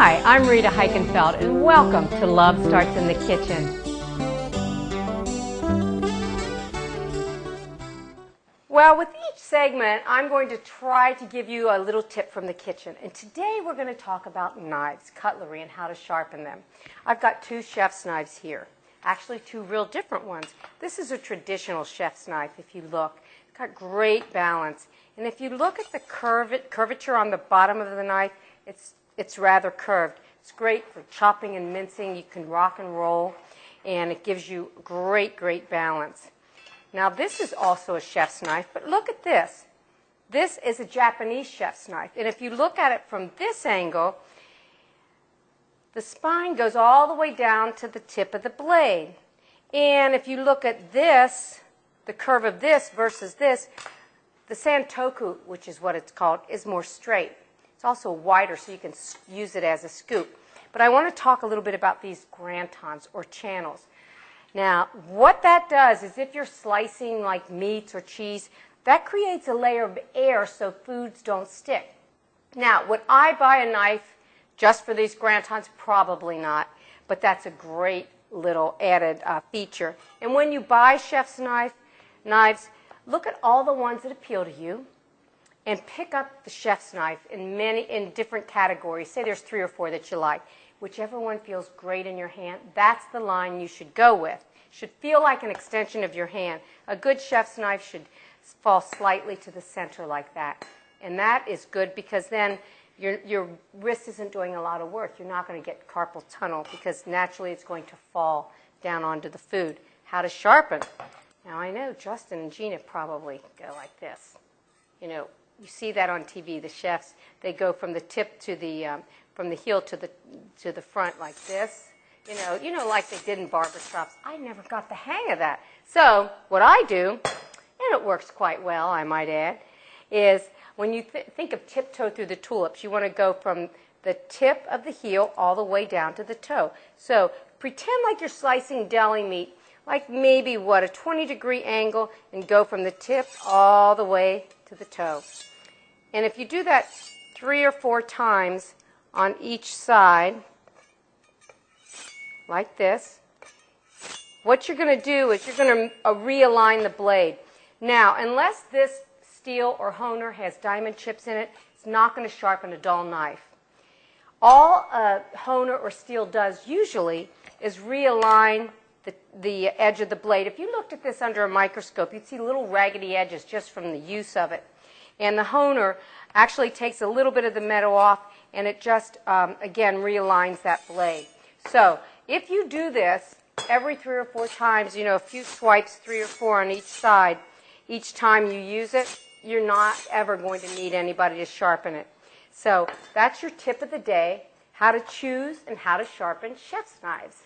Hi, I'm Rita Heichenfeld, and welcome to Love Starts in the Kitchen. Well, with each segment, I'm going to try to give you a little tip from the kitchen. And today we're going to talk about knives, cutlery, and how to sharpen them. I've got two chef's knives here. Actually, two real different ones. This is a traditional chef's knife, if you look. It's got great balance. And if you look at the curvature on the bottom of the knife, it's rather curved. It's great for chopping and mincing. You can rock and roll, and it gives you great balance. Now, this is also a chef's knife, but look at this. This is a Japanese chef's knife, and if you look at it from this angle, the spine goes all the way down to the tip of the blade. And if you look at this, the curve of this versus this, the santoku, which is what it's called, is more straight. It's also wider, so you can use it as a scoop. But I want to talk a little bit about these grantons, or channels. Now, what that does is if you're slicing like meats or cheese, that creates a layer of air so foods don't stick. Now, would I buy a knife just for these grantons? Probably not, but that's a great little added feature. And when you buy chef's knives, look at all the ones that appeal to you, and pick up the chef's knife in different categories. Say there's 3 or 4 that you like. Whichever one feels great in your hand, that's the line you should go with. It should feel like an extension of your hand. A good chef's knife should fall slightly to the center like that. And that is good because then your wrist isn't doing a lot of work. You're not going to get carpal tunnel because naturally it's going to fall down onto the food. How to sharpen. Now I know Justin and Gina probably go like this. You know, you see that on TV. The chefs, they go from the tip to the from the heel to the front like this. You know, like they did in barber shops. I never got the hang of that. So what I do, and it works quite well, I might add, is when you think of tiptoe through the tulips, you want to go from the tip of the heel all the way down to the toe. So pretend like you're slicing deli meat, like maybe, a 20-degree angle, and go from the tip all the way to the toe. And if you do that 3 or 4 times on each side, like this, what you're going to do is you're going to realign the blade. Now, unless this steel or honer has diamond chips in it, it's not going to sharpen a dull knife. All a honer or steel does usually is realign the edge of the blade. If you looked at this under a microscope, you'd see little raggedy edges just from the use of it. And the honer actually takes a little bit of the metal off, and it just, again, realigns that blade. So if you do this every 3 or 4 times, a few swipes, 3 or 4 on each side, each time you use it, you're not ever going to need anybody to sharpen it. So that's your tip of the day, how to choose and how to sharpen chef's knives.